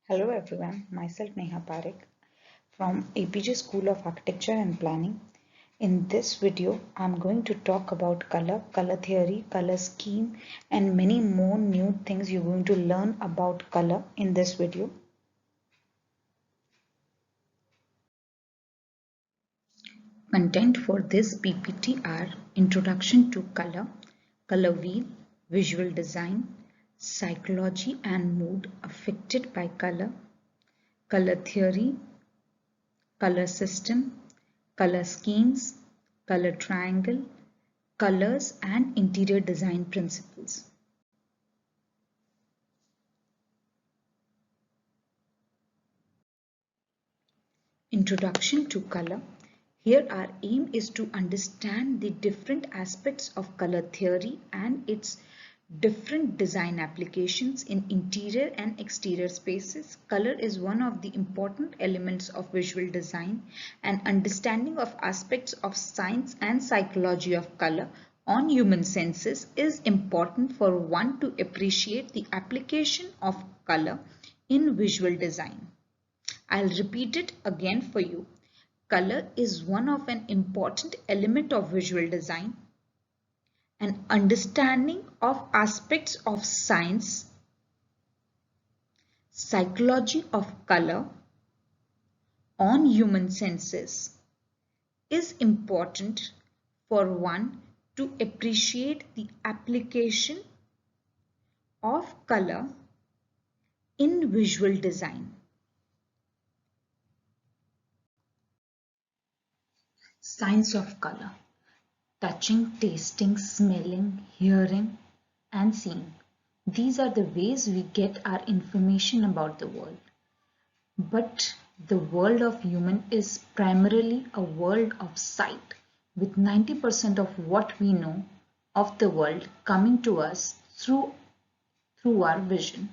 Hello everyone, myself Neha from APJ School of Architecture and Planning. In this video, I'm going to talk about color, color theory, color scheme, and many more new things you're going to learn about color in this video. Content for this PPT are Introduction to Color, Color Wheel, Visual Design, Psychology and Mood affected by color, color theory, color system, color schemes, color triangle, colors and interior design principles. Introduction to color. Here our aim is to understand the different aspects of color theory and its different design applications in interior and exterior spaces. Color is one of the important elements of visual design, and understanding of aspects of science and psychology of color on human senses is important for one to appreciate the application of color in visual design. I'll repeat it again for you. Color is one of an important element of visual design. An understanding of aspects of science, psychology of color on human senses is important for one to appreciate the application of color in visual design. Science of color. Touching, tasting, smelling, hearing and seeing. These are the ways we get our information about the world. But the world of human is primarily a world of sight, with 90% of what we know of the world coming to us through our vision.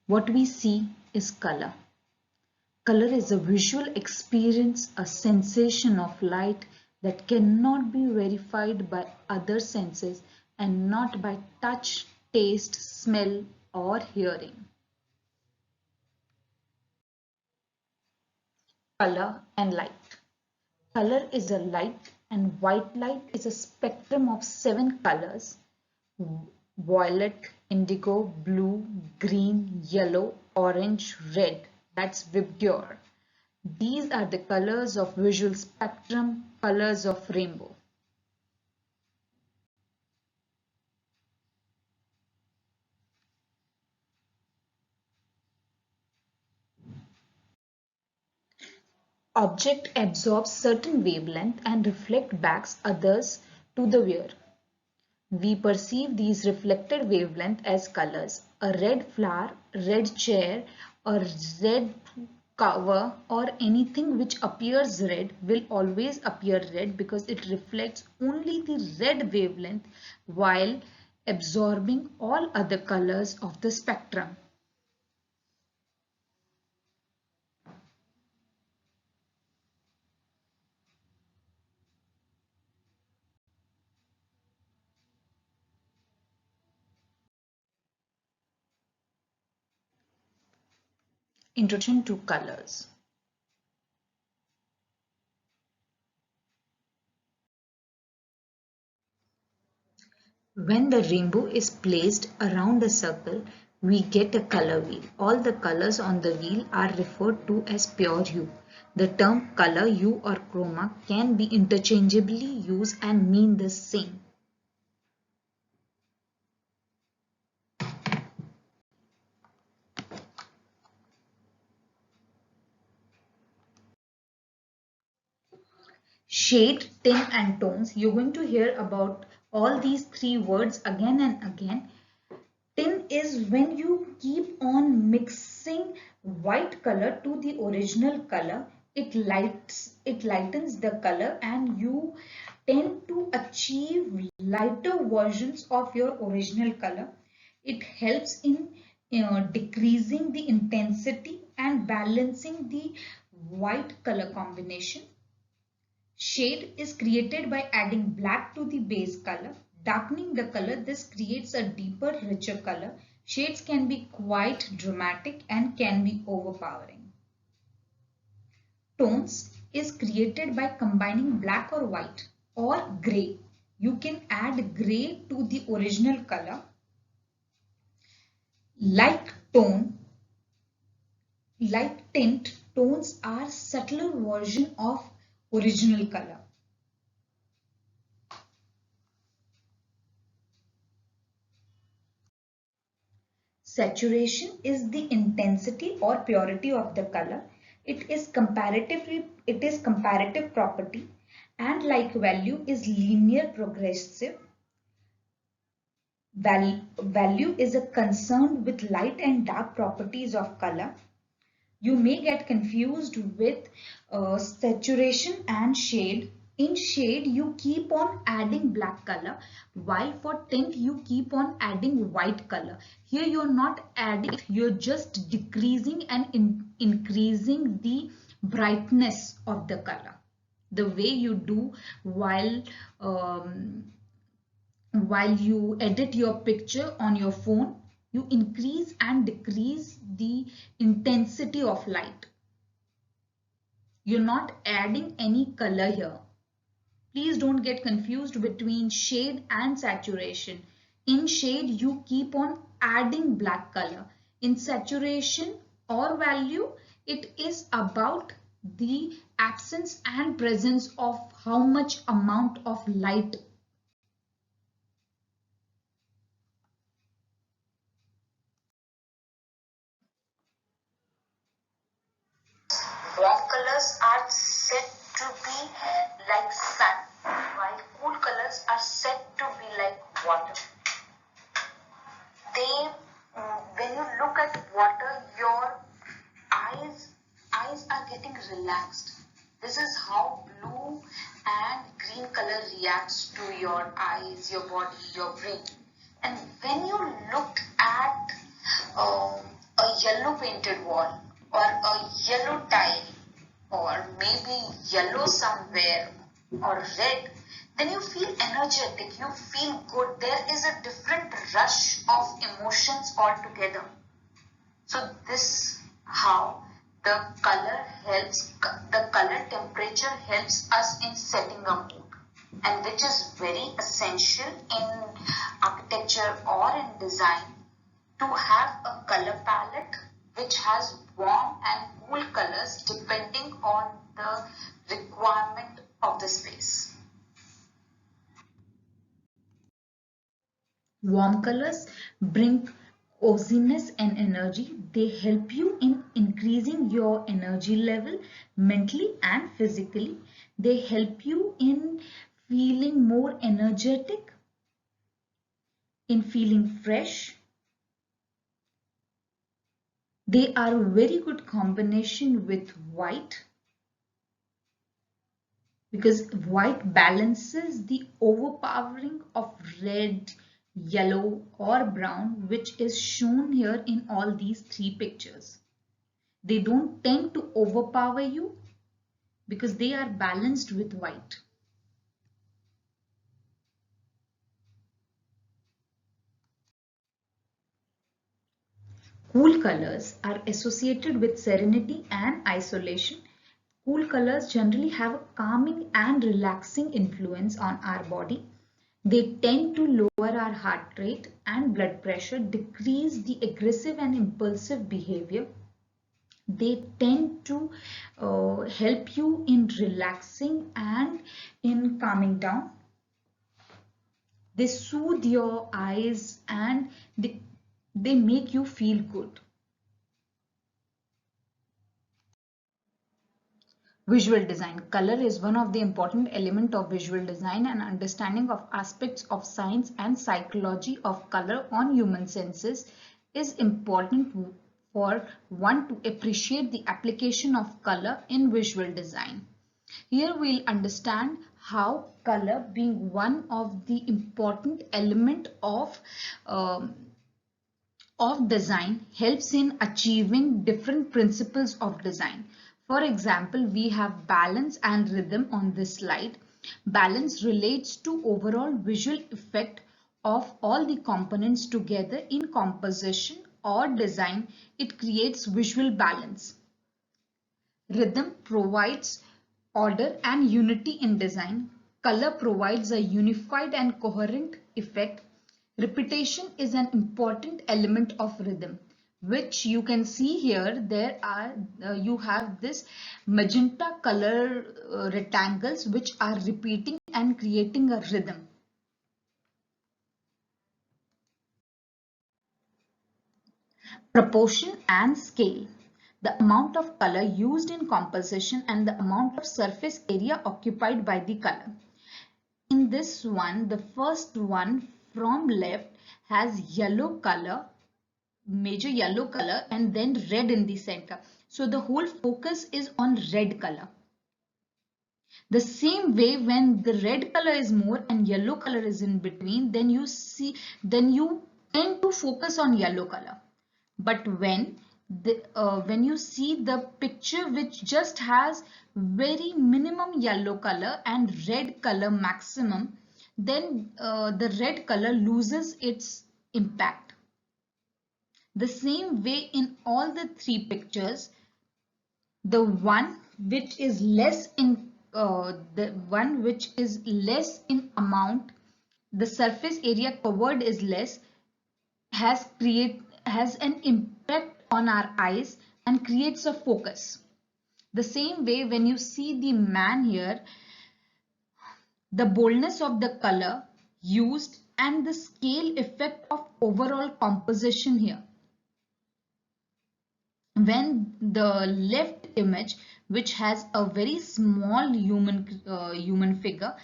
What we see is color. Color is a visual experience, a sensation of light that cannot be verified by other senses and not by touch, taste, smell or hearing. Color and light. Color is a light and white light is a spectrum of 7 colors: violet, indigo, blue, green, yellow, orange, red. That's Vibgyor. These are the colors of visual spectrum, colors of rainbow. Object absorbs certain wavelength and reflect back others to the viewer. We perceive these reflected wavelength as colors. A red flower, red chair, or red cover or anything which appears red will always appear red because it reflects only the red wavelength while absorbing all other colors of the spectrum. Introduction to colors. When the rainbow is placed around a circle, we get a color wheel. All the colors on the wheel are referred to as pure hue. The term color, hue or chroma can be interchangeably used and mean the same. Shade, tint and tones. You're going to hear about all these 3 words again and again. Tint is when you keep on mixing white color to the original color. It lightens the color and you tend to achieve lighter versions of your original color. It helps in decreasing the intensity and balancing the white color combination. Shade is created by adding black to the base color, darkening the color. This creates a deeper, richer color. Shades can be quite dramatic and can be overpowering. Tones is created by combining black or white or grey. You can add grey to the original color. Like tint, tones are subtler version of original color. Saturation is the intensity or purity of the color. It is comparative property, and like value is linear progressive. Value is a concern with light and dark properties of color. You may get confused with saturation and shade. In shade, you keep on adding black color, while for tint, you keep on adding white color. Here, you're not adding, you're just decreasing and increasing the brightness of the color. The way you do while you edit your picture on your phone, you increase and decrease the intensity of light. You're not adding any color here. Please don't get confused between shade and saturation. In shade, you keep on adding black color. In saturation or value, it is about the absence and presence of how much amount of light. Warm colors are said to be like sun, while cool colors are said to be like water. They, when you look at water, your eyes are getting relaxed. This is how blue and green color reacts to your eyes, your body, your brain. And when you look at a yellow painted wall or a yellow tile or maybe yellow somewhere or red, then you feel energetic, you feel good. There is a different rush of emotions altogether. So this how the color temperature helps us in setting a mood, and which is very essential in architecture or in design, to have a color palette which has warm and cool colors depending on the requirement of the space. Warm colors bring coziness and energy. They help you in increasing your energy level mentally and physically. They help you in feeling more energetic, in feeling fresh. They are a very good combination with white, because white balances the overpowering of red, yellow or brown, which is shown here in all these three pictures. They don't tend to overpower you because they are balanced with white. Cool colors are associated with serenity and isolation. Cool colors generally have a calming and relaxing influence on our body. They tend to lower our heart rate and blood pressure, decrease the aggressive and impulsive behavior. They tend to help you in relaxing and in calming down. They soothe your eyes and they make you feel good. Visual design. Color is one of the important elements of visual design, and understanding of aspects of science and psychology of color on human senses is important for one to appreciate the application of color in visual design. Here we'll understand how color, being one of the important element of design, helps in achieving different principles of design. For example, we have balance and rhythm on this slide. Balance relates to overall visual effect of all the components together in composition or design, it creates visual balance. Rhythm provides order and unity in design. Color provides a unified and coherent effect. Repetition is an important element of rhythm, which you can see here. You have this magenta color rectangles which are repeating and creating a rhythm. Proportion and scale. The amount of color used in composition and the amount of surface area occupied by the color. In this one, the first one from left has yellow color, major yellow color, and then red in the center. So the whole focus is on red color. The same way, when the red color is more and yellow color is in between, then you tend to focus on yellow color. But when you see the picture which just has very minimum yellow color and red color maximum, then the red color loses its impact. The same way in all the three pictures, the one which is less in amount, the surface area covered is less, has an impact on our eyes and creates a focus. The same way, when you see the man here, the boldness of the color used and the scale effect of overall composition here. When the left image, which has a very small human figure,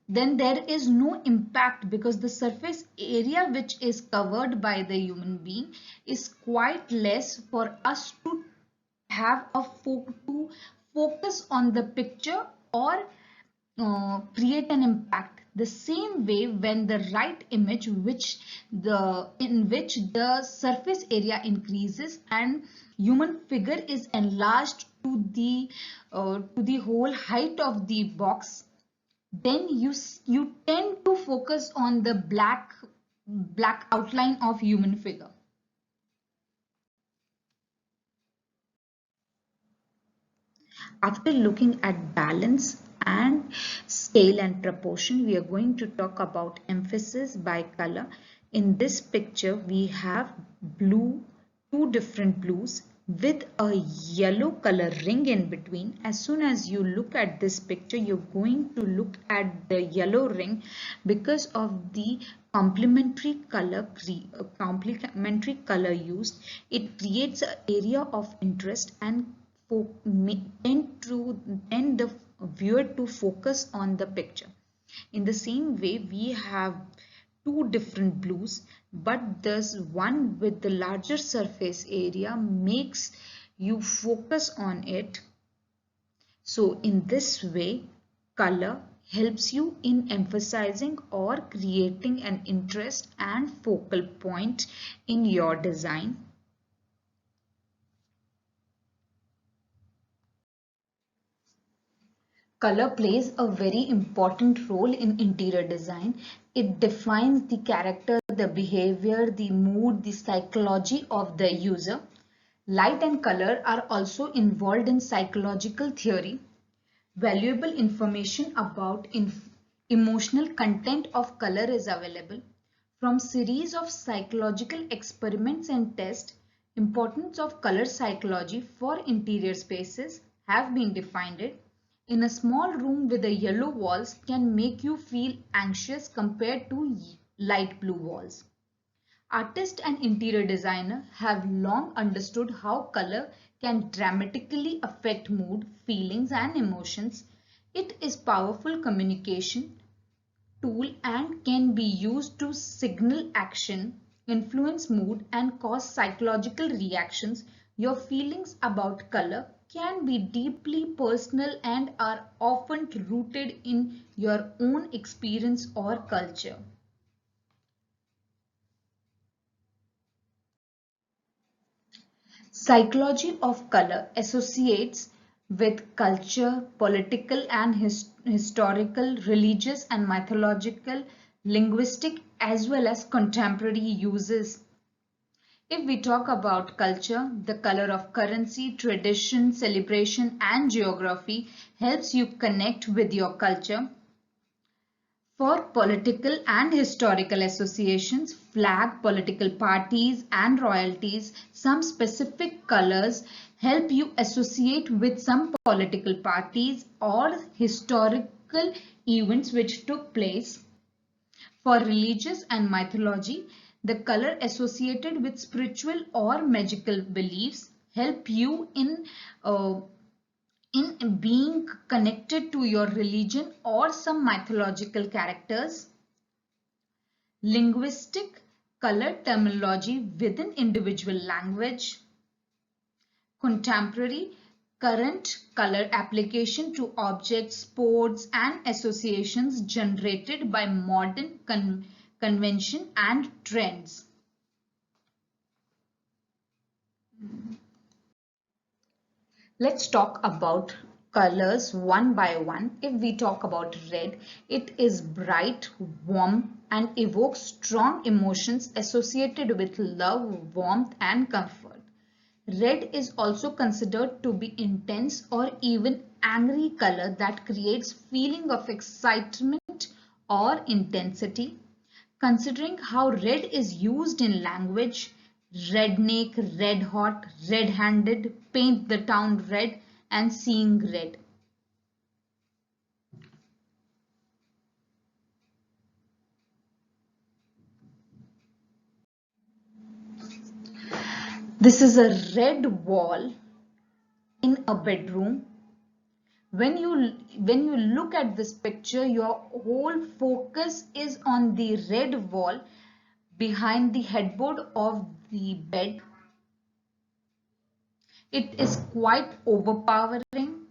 then there is no impact because the surface area which is covered by the human being is quite less for us to have to focus on the picture or create an impact. The same way, when the right image in which the surface area increases and human figure is enlarged to the whole height of the box, then you tend to focus on the black outline of human figure. After looking at balance and scale and proportion, we are going to talk about emphasis by color. In this picture, we have two different blues with a yellow color ring in between. As soon as you look at this picture, you're going to look at the yellow ring because of the complementary color used. It creates an area of interest and tend the viewer to focus on the picture. In the same way, we have two different blues, but this one with the larger surface area makes you focus on it. So in this way, color helps you in emphasizing or creating an interest and focal point in your design. Color plays a very important role in interior design. It defines the character, the behavior, the mood, the psychology of the user. Light and color are also involved in psychological theory. Valuable information about emotional content of color is available. From series of psychological experiments and tests, importance of color psychology for interior spaces have been defined. In a small room with a yellow walls can make you feel anxious compared to light blue walls. Artists and interior designers have long understood how color can dramatically affect mood, feelings, and emotions. It is powerful communication tool and can be used to signal action, influence mood, and cause psychological reactions. Your feelings about color can be deeply personal and are often rooted in your own experience or culture. Psychology of color associates with culture, political and historical, religious and mythological linguistic as well as contemporary uses. If we talk about culture, the color of currency, tradition, celebration, and geography helps you connect with your culture. For political and historical associations, flag, political parties, and royalties, some specific colors help you associate with some political parties or historical events which took place. For religious and mythology, the color associated with spiritual or magical beliefs help you in being connected to your religion or some mythological characters. Linguistic color terminology within individual language. Contemporary current color application to objects, sports, and associations generated by modern convention and trends. Let's talk about colors one by one. If we talk about red, it is bright, warm, and evokes strong emotions associated with love, warmth, and comfort. Red is also considered to be intense or even angry color that creates feeling of excitement or intensity. Considering how red is used in language, redneck, red hot, red-handed, paint the town red, and seeing red. This is a red wall in a bedroom. When you look at this picture, your whole focus is on the red wall behind the headboard of the bed. It is quite overpowering.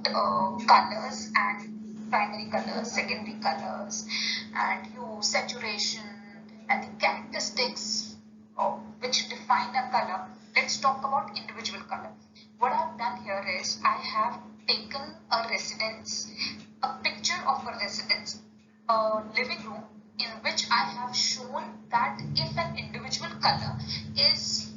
Colors and primary colors, secondary colors, and hue, saturation, and the characteristics which define a color. Let's talk about individual color. What I've done here is I have taken a residence, a picture of a residence, a living room in which I have shown that if an individual color is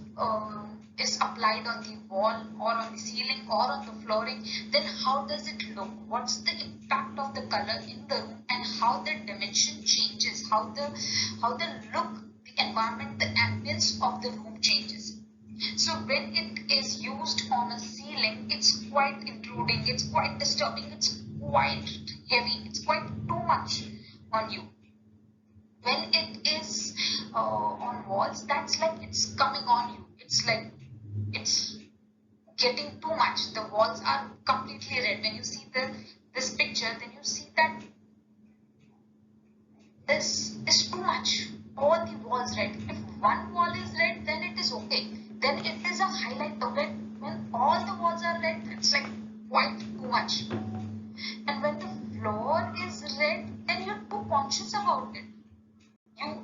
applied on the wall or on the ceiling or on the flooring, then how does it look? What's the impact of the color in the room and how the dimension changes, how the look, the environment, the ambience of the room changes. So when it is used on a ceiling, it's quite intruding, it's quite disturbing, it's quite heavy, it's quite too much on you. When it is on walls, that's like it's coming on you. It's like it's getting too much. The walls are completely red. When you see this picture, then you see that this is too much. All the walls red. If one wall is red, then it is okay. Then it is a highlight of it. When all the walls are red, it's like quite too much. And when the floor is red, then you're too conscious about it.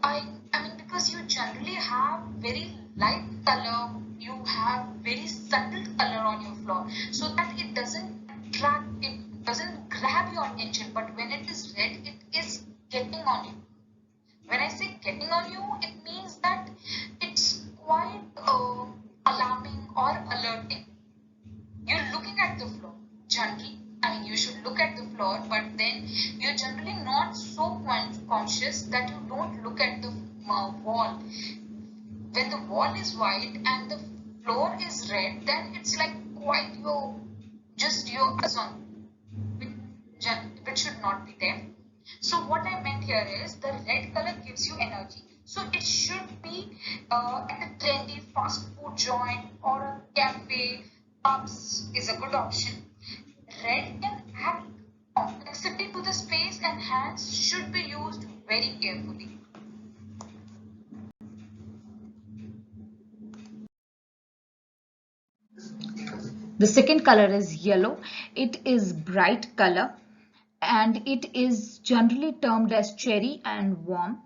I mean, because you generally have very light color, you have very subtle color on your floor, so that it doesn't attract, it doesn't grab your attention. But when it is red, it is getting on you. When I say getting on you, it means that it's quite alarming or alerting. You're looking at the floor. Generally, I mean, you should look at the floor, but then you're generally not so conscious that you don't look at the wall. When the wall is white and the floor is red, then it's like quite your eyes on, which should not be there. So what I meant here is the red color gives you energy. So it should be at a trendy fast food joint or a cafe. Pubs is a good option. Red can add complexity to the space and hence should be used very carefully. The second color is yellow. It is bright color and it is generally termed as cherry and warm.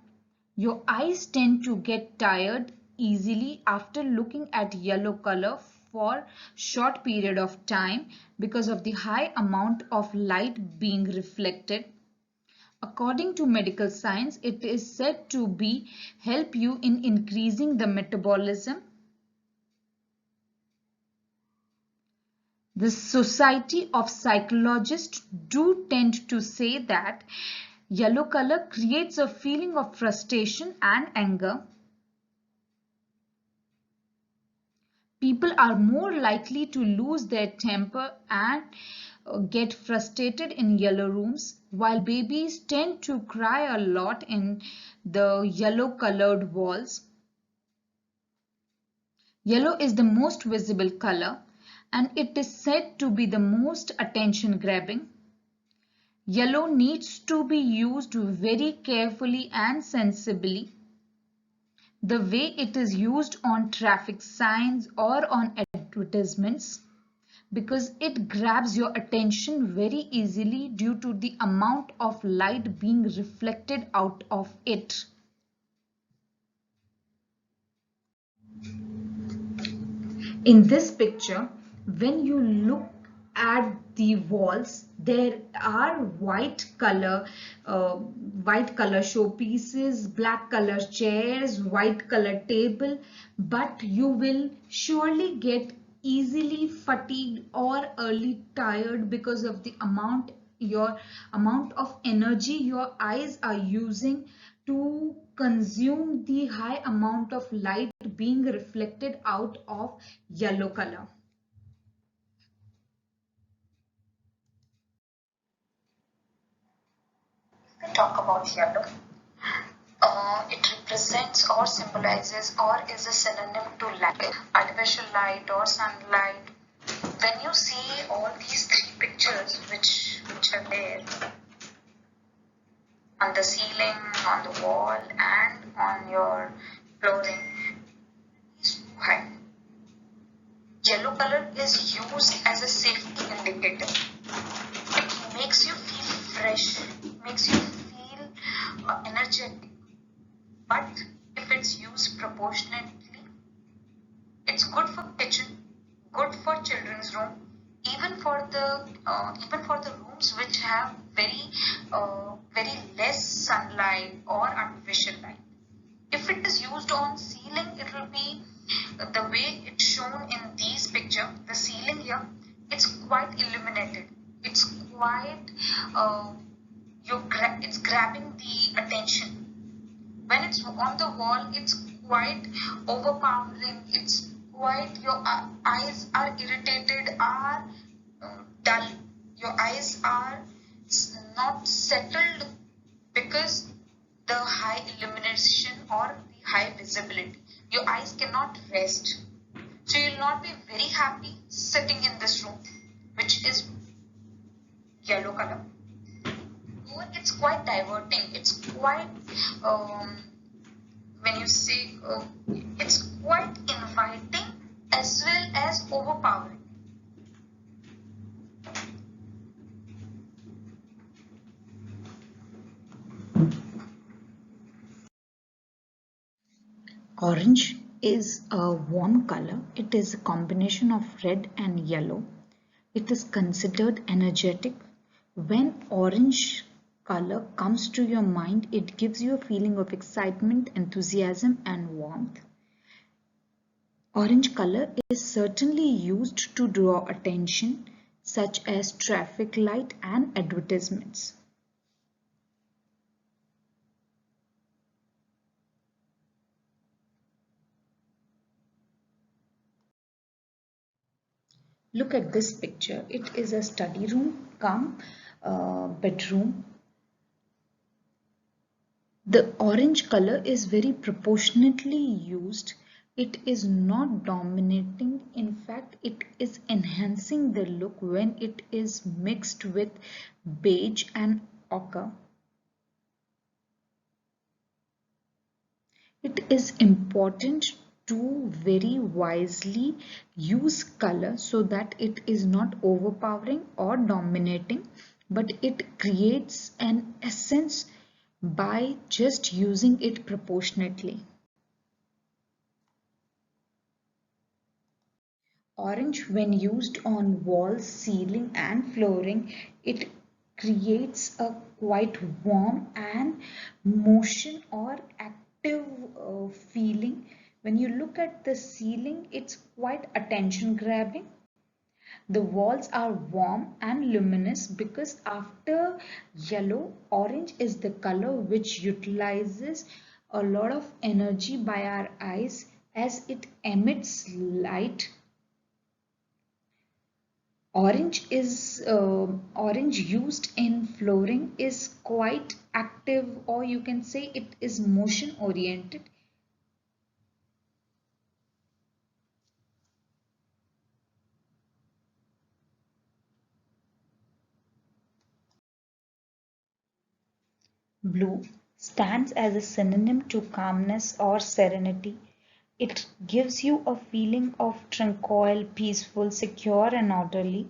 Your eyes tend to get tired easily after looking at yellow color for short period of time because of the high amount of light being reflected. According to medical science, it is said to be help you in increasing the metabolism. The Society of Psychologists do tend to say that yellow color creates a feeling of frustration and anger. People are more likely to lose their temper and get frustrated in yellow rooms, while babies tend to cry a lot in the yellow colored walls. Yellow is the most visible color and it is said to be the most attention grabbing. Yellow needs to be used very carefully and sensibly. The way it is used on traffic signs or on advertisements, because it grabs your attention very easily due to the amount of light being reflected out of it. In this picture, when you look at the walls, there are white color showpieces, black color chairs, white color table, but you will surely get easily fatigued or early tired because of the amount of energy your eyes are using to consume the high amount of light being reflected out of yellow color. If we talk about yellow, it represents or symbolizes or is a synonym to light, artificial light or sunlight. When you see all these three pictures which are there on the ceiling, on the wall and on your flooring, is too high. Yellow color is used as a safety indicator. It makes you feel fresh, makes you feel energetic. But if it's used proportionately, it's good for kitchen, good for children's room, even for the rooms which have very less sunlight or artificial light. If it is used on ceiling, it will be the way it's shown in these picture. The ceiling here, it's quite illuminated. It's quite it's grabbing the attention. When it's on the wall, it's quite overpowering. It's quite, your eyes are irritated, are dull. Your eyes are not settled because the high illumination or the high visibility. Your eyes cannot rest. So you'll not be very happy sitting in this room, which is yellow color. It's quite diverting. It's quite, when you say, it's quite inviting as well as overpowering. Orange is a warm color. It is a combination of red and yellow. It is considered energetic. When orange color comes to your mind, it gives you a feeling of excitement, enthusiasm and warmth. Orange color is certainly used to draw attention, such as traffic light and advertisements. Look at this picture. It is a study room cum bedroom. The orange color is very proportionately used. It is not dominating. In fact, it is enhancing the look when it is mixed with beige and ochre. It is important to very wisely use color so that it is not overpowering or dominating, but it creates an essence by just using it proportionately. Orange, when used on walls, ceiling, and flooring, it creates a quite warm and motion or active feeling. When you look at the ceiling, it's quite attention grabbing. The walls are warm and luminous because after yellow, orange is the color which utilizes a lot of energy by our eyes as it emits light. Orange used in flooring is quite active, or you can say it is motion oriented. Blue stands as a synonym to calmness or serenity. It gives you a feeling of tranquil, peaceful, secure, and orderly.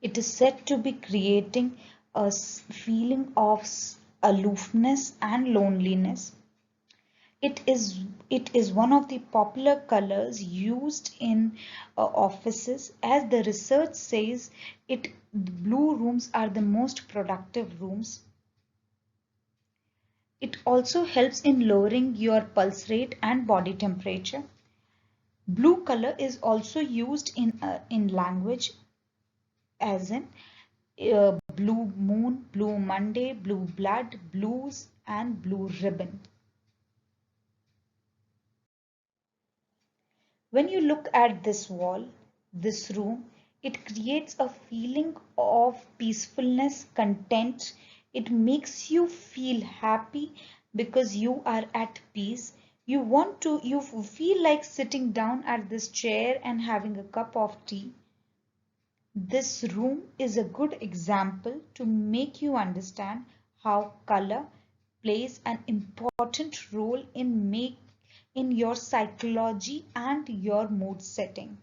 It is said to be creating a feeling of aloofness and loneliness. It is one of the popular colors used in offices, as the research says blue rooms are the most productive rooms. It also helps in lowering your pulse rate and body temperature. Blue color is also used in language, as in blue moon, blue Monday, blue blood, blues, and blue ribbon. When you look at this wall, this room, it creates a feeling of peacefulness, content. It makes you feel happy because you are at peace. You feel like sitting down at this chair and having a cup of tea. This room is a good example to make you understand how color plays an important role in your psychology and your mood setting.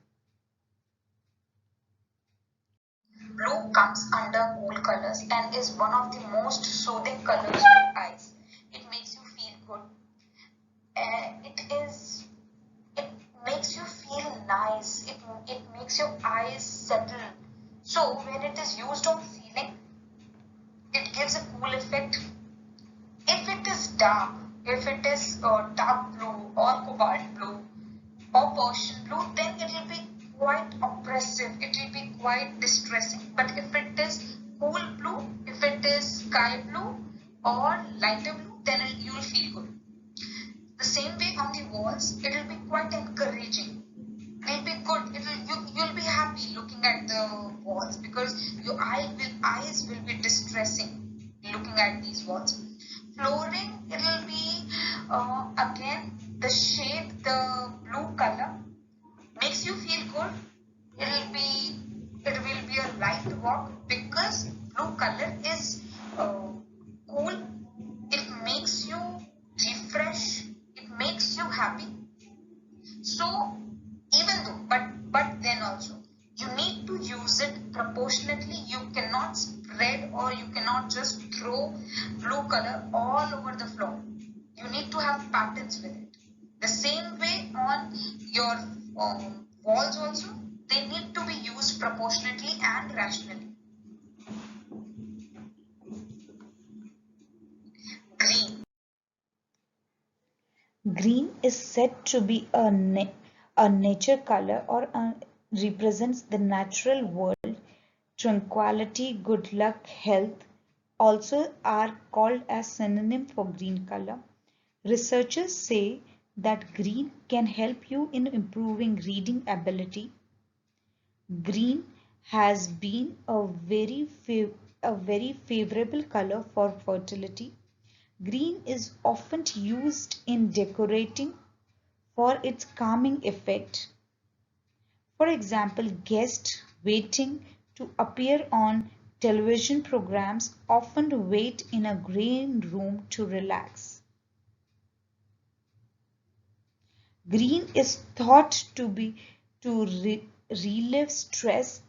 Blue comes under cool colors and is one of the most soothing colors to eyes. It makes you feel good. It makes you feel nice. It makes your eyes settle. So when it is used on ceiling, it gives a cool effect. If it is dark, if it is dark blue or cobalt blue or Persian blue, then it will be quite oppressive. It will be quite distressing. But if it is cool blue, if it is sky blue or lighter blue, then you will feel good. The same way on the walls, it will be quite encouraging. It will be good. You'll be happy looking at the walls because your eyes will be distressing looking at these walls. Flooring, it will be again the shade, the blue color makes you feel good. It will be a light walk because blue color is cool. It makes you refresh. It makes you happy. So even though, but then also you need to use it proportionately. You cannot spread or you cannot just throw blue color all over the floor. You need to have patterns with it. The same way on your walls also, they need to be used proportionately and rationally. Green. Green is said to be a nature color or represents the natural world. Tranquility, good luck, health also are called as synonym for green color. Researchers say that green can help you in improving reading ability. Green has been a very favorable color for fertility. Green is often used in decorating for its calming effect. For example, guests waiting to appear on television programs often wait in a green room to relax. Green is thought to be to relieve stress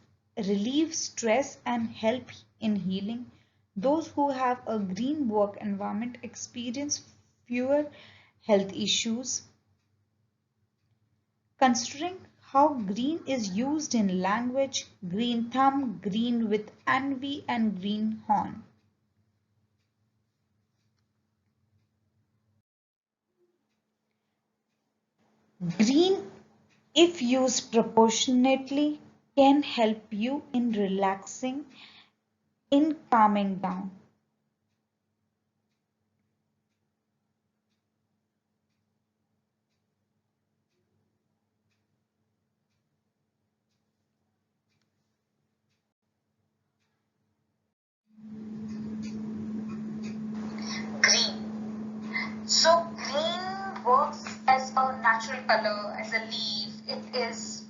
and help in healing. Those who have a green work environment experience fewer health issues. Considering How green is used in language: green thumb, green with envy, and green horn. Green, if used proportionately, can help you in relaxing, in calming down. Green. So green works as a natural color, as a leaf. It is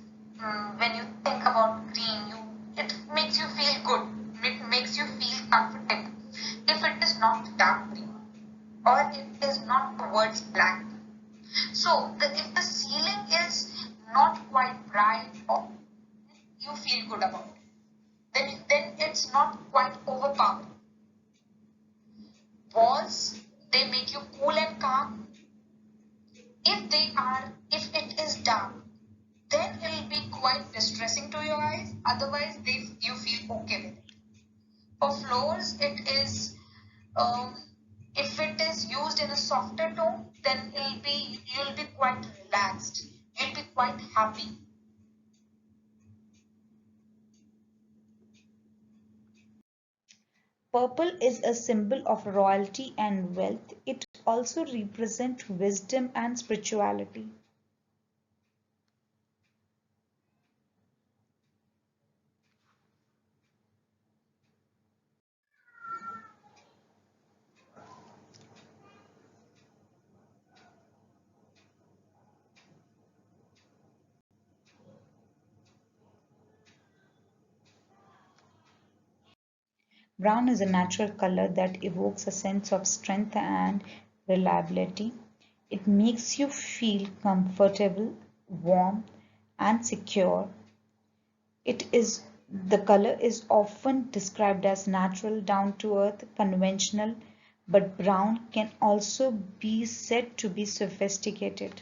when you think about green, it makes you feel good. It makes you feel comfortable. If it is not dark green or it is not towards black. So if the ceiling is not quite bright or you feel good about it, then it's not quite overpowering. Walls, they make you cool and calm. If it is dark, then it'll be quite distressing to your eyes. Otherwise, you feel okay with it. For floors, it is um, if it is used in a softer tone, then you'll be quite relaxed. You'll be quite happy. Purple is a symbol of royalty and wealth. It also represents wisdom and spirituality. Brown is a natural color that evokes a sense of strength and reliability. It makes you feel comfortable, warm, and secure. The color is often described as natural, down to earth, conventional, but brown can also be said to be sophisticated.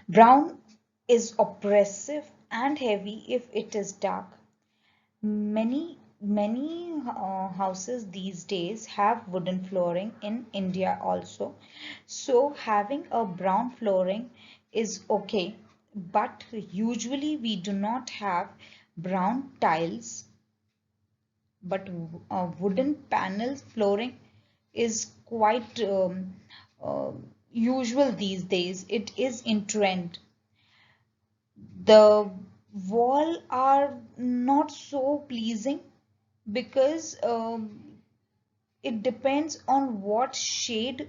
Brown is oppressive and heavy if it is dark. Many houses these days have wooden flooring in India also. So having a brown flooring is okay, but usually we do not have brown tiles, but wooden panel flooring is quite uh, usual these days. It is in trend. The wall are not so pleasing because it depends on what shade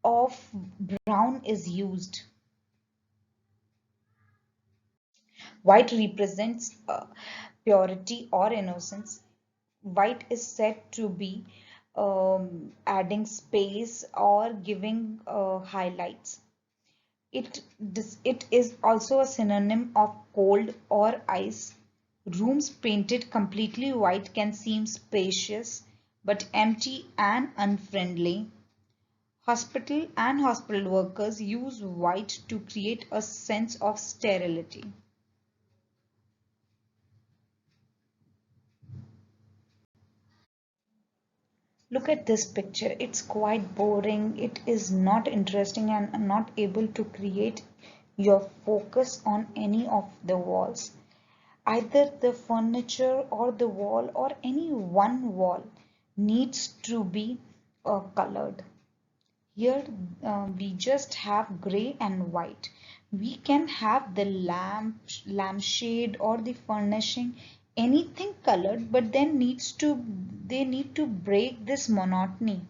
of brown is used. White represents purity or innocence. White is said to be adding space or giving highlights. It is also a synonym of cold or ice. Rooms painted completely white can seem spacious but empty and unfriendly. Hospital workers use white to create a sense of sterility. Look at this picture. It's quite boring. It is not interesting and not able to create your focus on any of the walls. Either the furniture or the wall or any one wall needs to be colored. Here we just have gray and white. We can have the lampshade or the furnishing, anything colored, but then they need to break this monotony.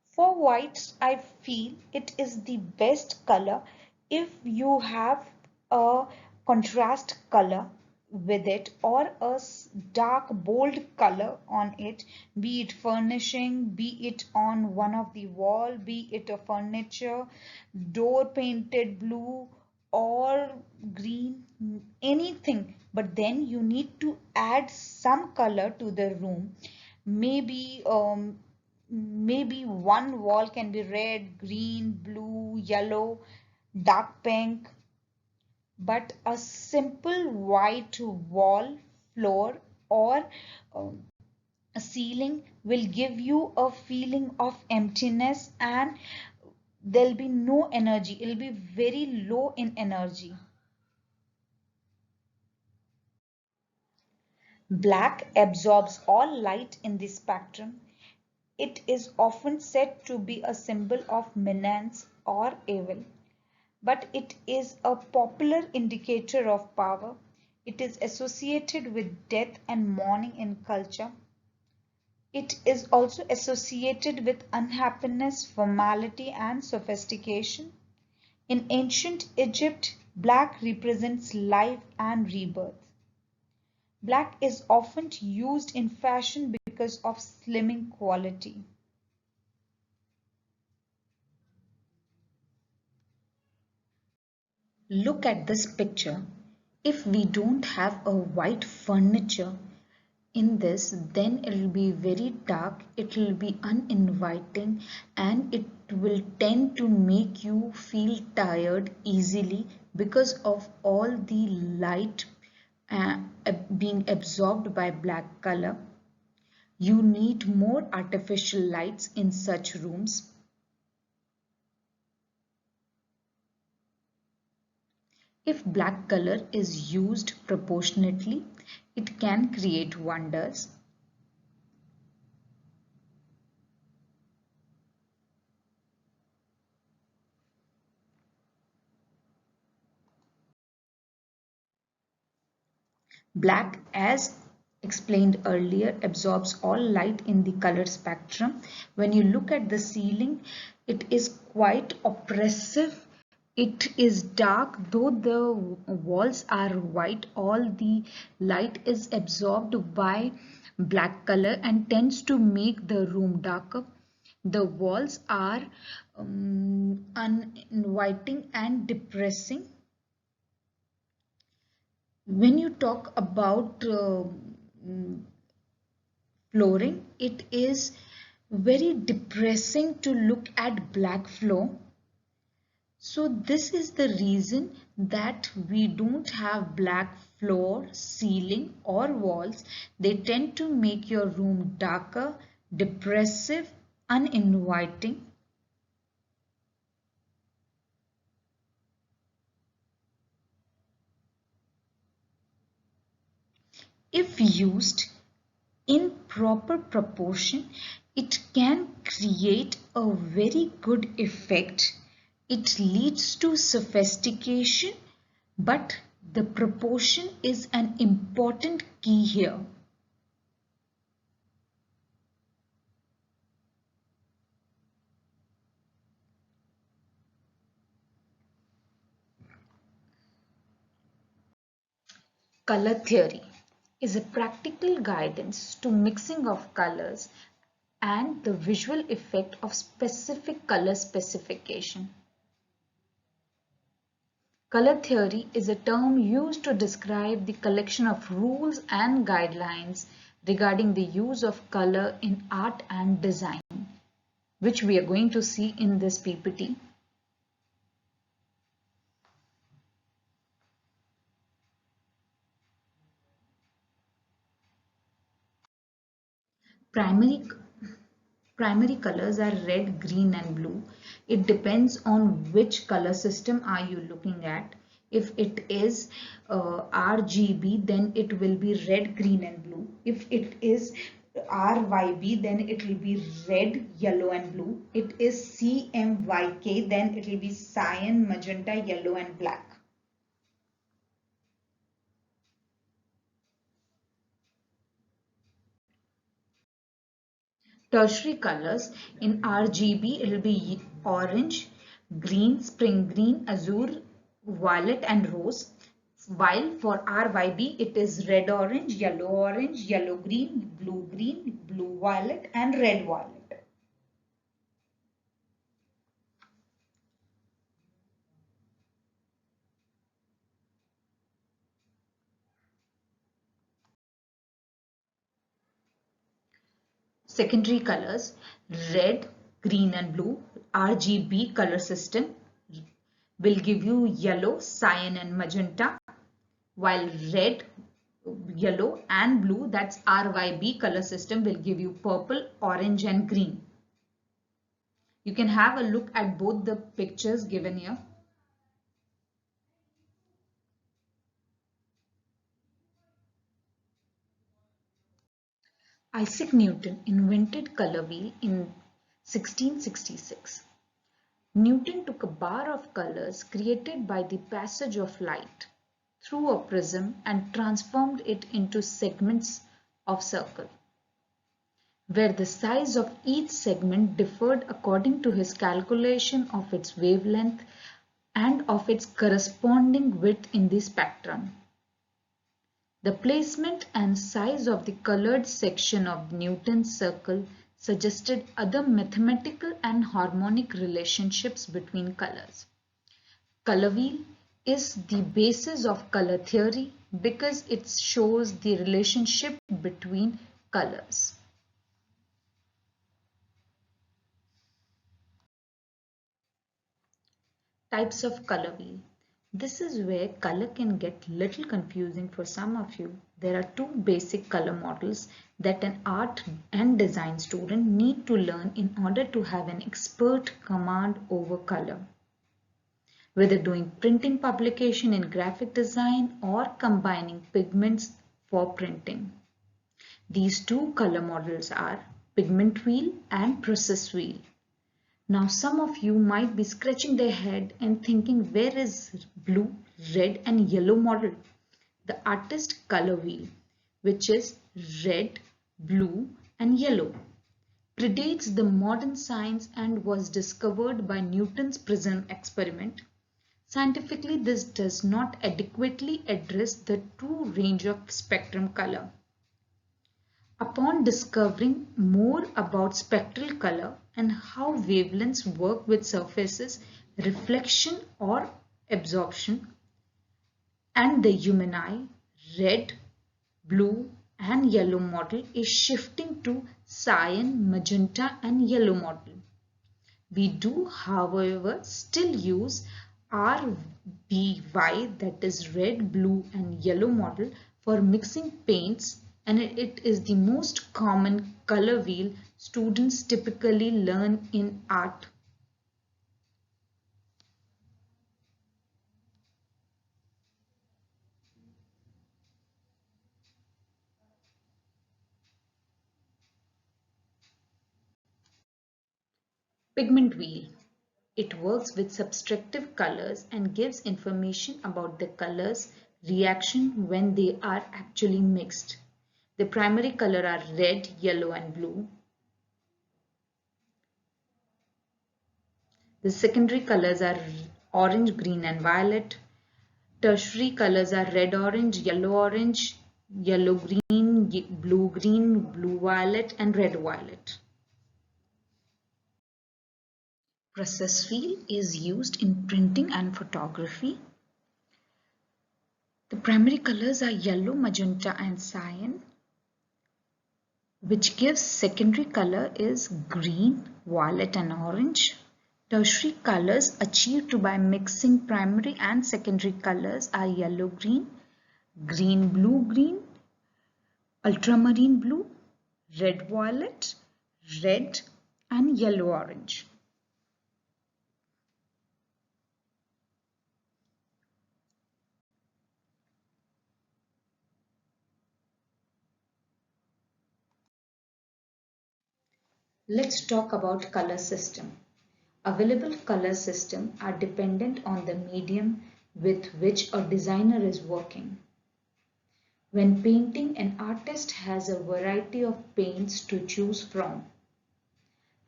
For whites, I feel it is the best color if you have a contrast color. with it, or a dark bold color on it, be it furnishing, be it on one of the wall, be it a furniture, door painted blue or green, anything, but then you need to add some color to the room. Maybe one wall can be red, green, blue, yellow, dark pink, but a simple white wall, floor, or um, a ceiling will give you a feeling of emptiness, and there'll be no energy. It'll be very low in energy. Black absorbs all light in the spectrum. It is often said to be a symbol of menace or evil, but it is a popular indicator of power. It is associated with death and mourning in culture. It is also associated with unhappiness, formality, and sophistication. In ancient Egypt, black represents life and rebirth. Black is often used in fashion because of slimming quality. Look at this picture. If we don't have a white furniture in this, then it will be very dark, it will be uninviting, and it will tend to make you feel tired easily because of all the light being absorbed by black color. You need more artificial lights in such rooms. If black color is used proportionately, it can create wonders. Black, as explained earlier, absorbs all light in the color spectrum. When you look at the ceiling, it is quite oppressive. It is dark, though the walls are white, all the light is absorbed by black color and tends to make the room darker. The walls are uninviting and depressing. When you talk about flooring, it is very depressing to look at black floor. So this is the reason that we don't have black floor, ceiling or walls. They tend to make your room darker, depressive, uninviting. If used in proper proportion, it can create a very good effect. It leads to sophistication, but the proportion is an important key here. Color theory is a practical guidance to mixing of colors and the visual effect of specific color specification. Color theory is a term used to describe the collection of rules and guidelines regarding the use of color in art and design, which we are going to see in this PPT. Primary Primary colors are red, green and blue. It depends on which color system are you looking at. If it is RGB, then it will be red, green and blue. If it is RYB, then it will be red, yellow and blue. It is CMYK, then it will be cyan, magenta, yellow and black. Tertiary colors in RGB, it will be orange, green, spring green, azure, violet and rose. While for RYB it is red orange, yellow green, blue violet and red violet. Secondary colors, red, green and blue, RGB color system will give you yellow, cyan and magenta, while red, yellow and blue, that's RYB color system, will give you purple, orange and green. You can have a look at both the pictures given here. Isaac Newton invented color wheel in 1666. Newton took a bar of colors created by the passage of light through a prism and transformed it into segments of circle, where the size of each segment differed according to his calculation of its wavelength and of its corresponding width in the spectrum. The placement and size of the colored section of Newton's circle suggested other mathematical and harmonic relationships between colors. Color wheel is the basis of color theory because it shows the relationship between colors. Types of color wheel. This is where color can get little confusing for some of you. There are two basic color models that an art and design student need to learn in order to have an expert command over color. Whether doing printing publication in graphic design or combining pigments for printing. These two color models are pigment wheel and process wheel. Now some of you might be scratching their head and thinking, where is blue, red and yellow model? The artist color wheel, which is red, blue and yellow, predates the modern science and was discovered by Newton's prism experiment. Scientifically, this does not adequately address the true range of spectrum color. Upon discovering more about spectral color and how wavelengths work with surfaces, reflection or absorption, and the human eye, red, blue and yellow model is shifting to cyan, magenta and yellow model. We do, however, still use RBY, that is red, blue and yellow model, for mixing paints, and it is the most common color wheel students typically learn in art. Pigment wheel. It works with subtractive colors and gives information about the colors' reaction when they are actually mixed. The primary color are red, yellow and blue. The secondary colors are orange, green and violet. Tertiary colors are red, orange, yellow green, blue violet and red violet. Process wheel is used in printing and photography. The primary colors are yellow, magenta and cyan, which gives secondary color is green, violet and orange. Tertiary colors achieved by mixing primary and secondary colors are yellow green, blue green, ultramarine blue, red violet, red and yellow orange. Let's talk about color system. Available color systems are dependent on the medium with which a designer is working. When painting, an artist has a variety of paints to choose from,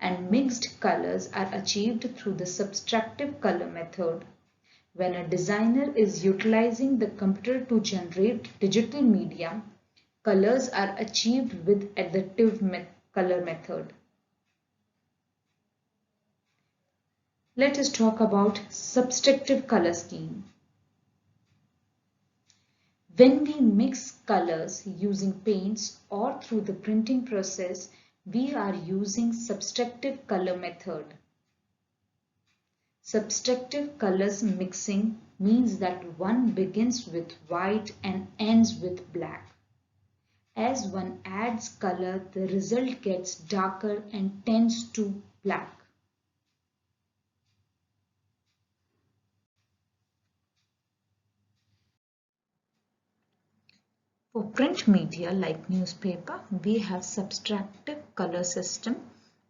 and mixed colors are achieved through the subtractive color method. When a designer is utilizing the computer to generate digital media, colors are achieved with additive color method. Let us talk about subtractive color scheme. When we mix colors using paints or through the printing process, we are using subtractive color method. Subtractive colors mixing means that one begins with white and ends with black. As one adds color, the result gets darker and tends to black. For print media like newspaper, we have subtractive color system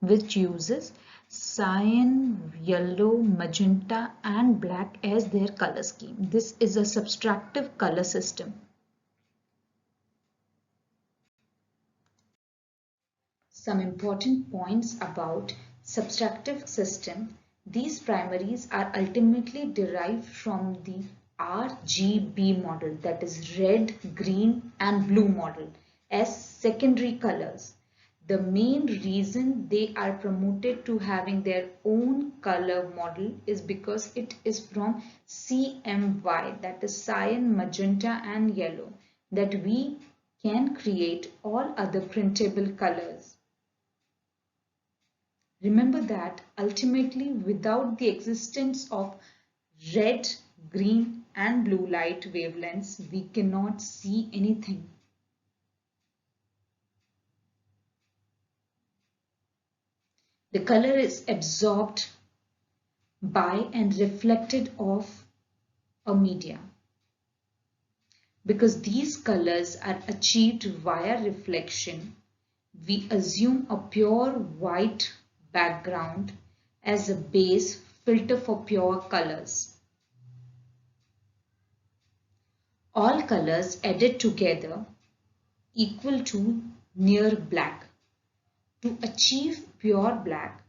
which uses cyan, yellow, magenta and black as their color scheme. This is a subtractive color system. Some important points about subtractive system. These primaries are ultimately derived from the RGB model, that is red, green and blue model, as secondary colors. The main reason they are promoted to having their own color model is because it is from CMY, that is cyan, magenta and yellow, that we can create all other printable colors. Remember that ultimately without the existence of red, green and blue light wavelengths, we cannot see anything. The color is absorbed by and reflected off a media. Because these colors are achieved via reflection, we assume a pure white background as a base filter for pure colors. All colors added together equal to near black. To achieve pure black,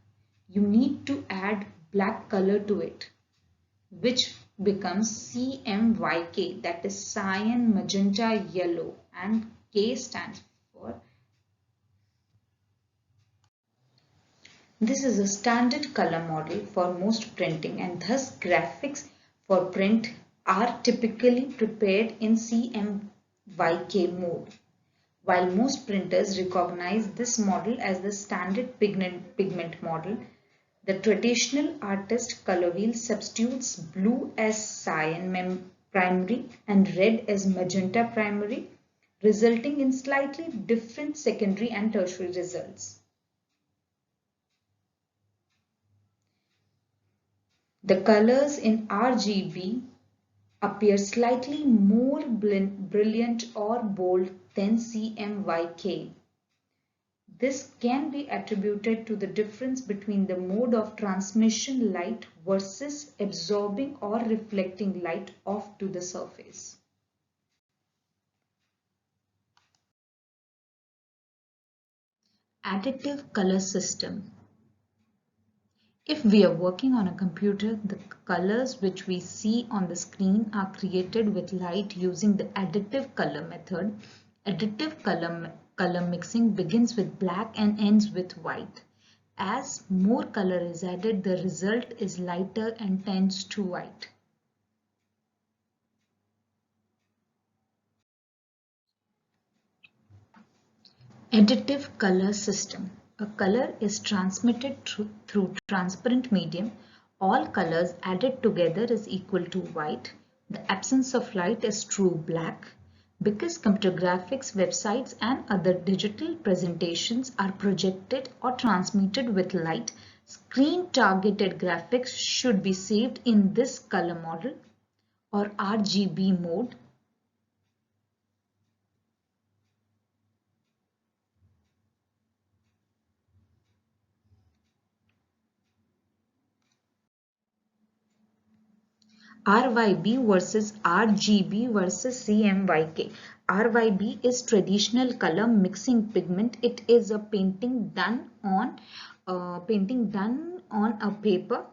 you need to add black color to it, which becomes CMYK, that is cyan, magenta, yellow, and K stands for. This is a standard color model for most printing, and thus graphics for print are typically prepared in CMYK mode. While most printers recognize this model as the standard pigment model, the traditional artist color wheel substitutes blue as cyan primary and red as magenta primary, resulting in slightly different secondary and tertiary results. The colors in RGB appear slightly more brilliant or bold than CMYK. This can be attributed to the difference between the mode of transmission light versus absorbing or reflecting light off to the surface. Additive color system. If we are working on a computer, the colors which we see on the screen are created with light using the additive color method. Additive color mixing begins with black and ends with white. As more color is added, the result is lighter and tends to white. Additive color system. A color is transmitted through transparent medium. All colors added together is equal to white. The absence of light is true black. Because computer graphics, websites and other digital presentations are projected or transmitted with light, screen targeted graphics should be saved in this color model or RGB mode. RYB versus RGB versus CMYK. RYB is traditional color mixing pigment. It is a painting done on a paper.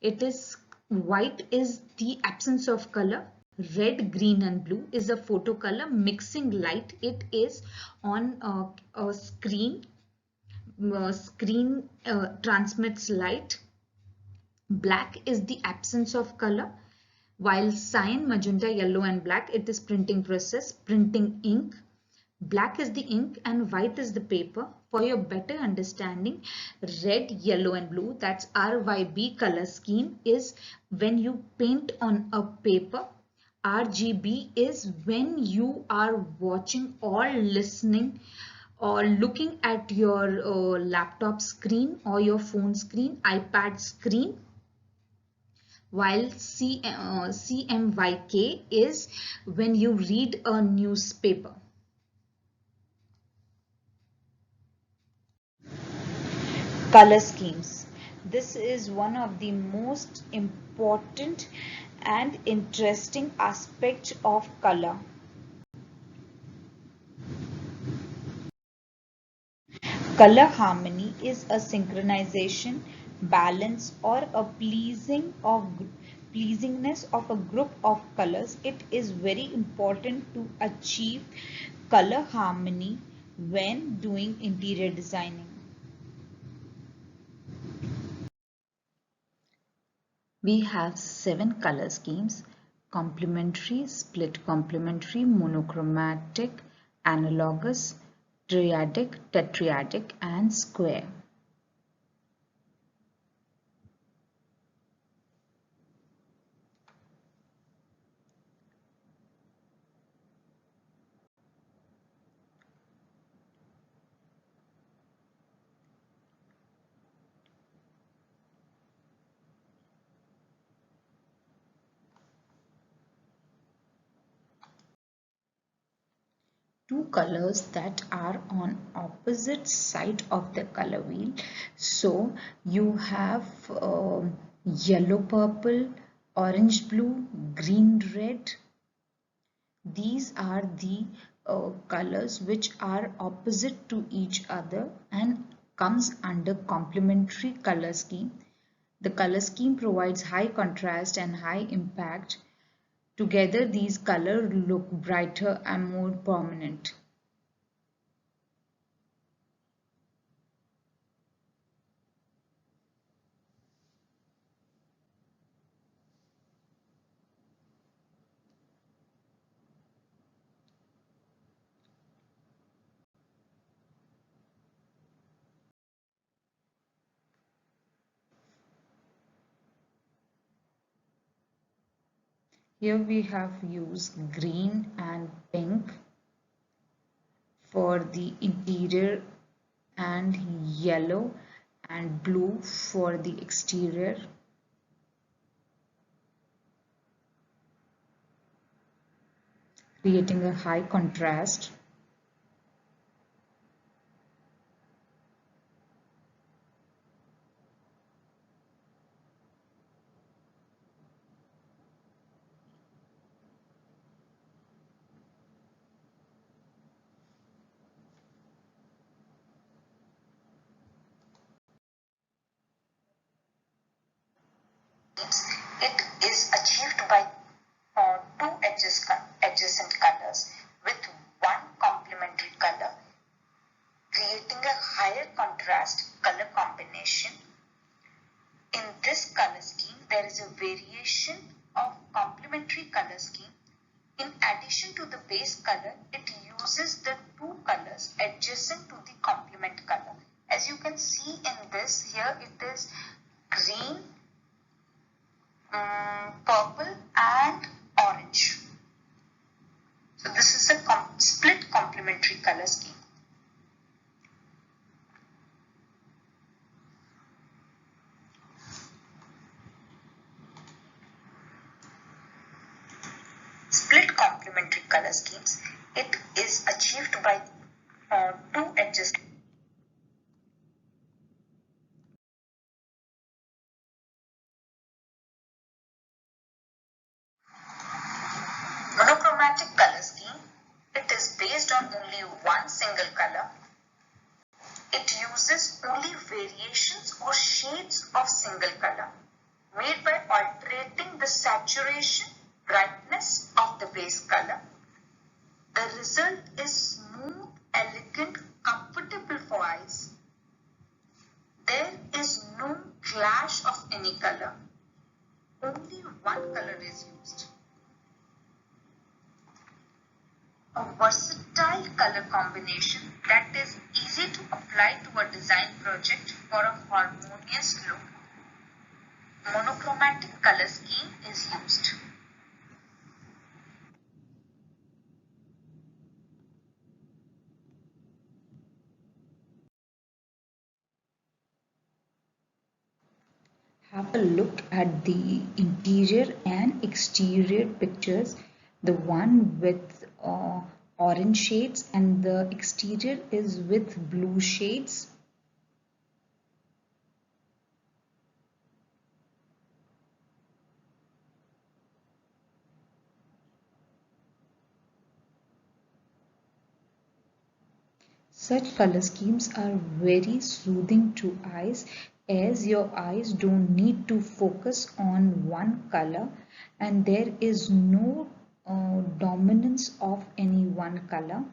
It is white is the absence of color. Red, green and blue is a photo color mixing light. It is on a screen. Screen transmits light. Black is the absence of color. While cyan, magenta, yellow and black, it is printing process, printing ink. Black is the ink and white is the paper. For your better understanding, red, yellow and blue, that's RYB color scheme, is when you paint on a paper. RGB is when you are watching or listening or looking at your laptop screen or your phone screen, iPad screen. While CMYK is when you read a newspaper. Color schemes. This is one of the most important and interesting aspects of color. Color harmony is a synchronization, balance, or a pleasingness of a group of colors. It is very important to achieve color harmony when doing interior designing. We have 7 color schemes: complementary, split complementary, monochromatic, analogous, triadic, tetradic, and square. Two colors that are on opposite side of the color wheel. So you have yellow purple, orange blue, green red. These are the colors which are opposite to each other and comes under complementary color scheme. The color scheme provides high contrast and high impact. Together, these colors look brighter and more prominent. Here we have used green and pink for the interior and yellow and blue for the exterior. Creating a high contrast. It is achieved by two adjacent colors with one complementary color, creating a higher contrast color combination. In this color scheme, there is a variation of complementary color scheme. In addition to the base color, it uses the two colors adjacent to the complement color. As you can see in this, here it is green, purple and orange. So this is a split complementary color scheme. Split complementary color schemes, it is achieved by two adjacent. Monochromatic color scheme, it is based on only one single color. It uses only variations or shades of single color. made by altering the saturation, brightness of the base color. The result is smooth, elegant, comfortable for eyes. There is no clash of any color. Only one color is used. A versatile color combination that is easy to apply to a design project for a harmonious look. Monochromatic color scheme is used. Have a look at the interior and exterior pictures. The one with orange shades and the exterior is with blue shades. Such color schemes are very soothing to eyes as your eyes don't need to focus on one color and there is no dominance of any one color.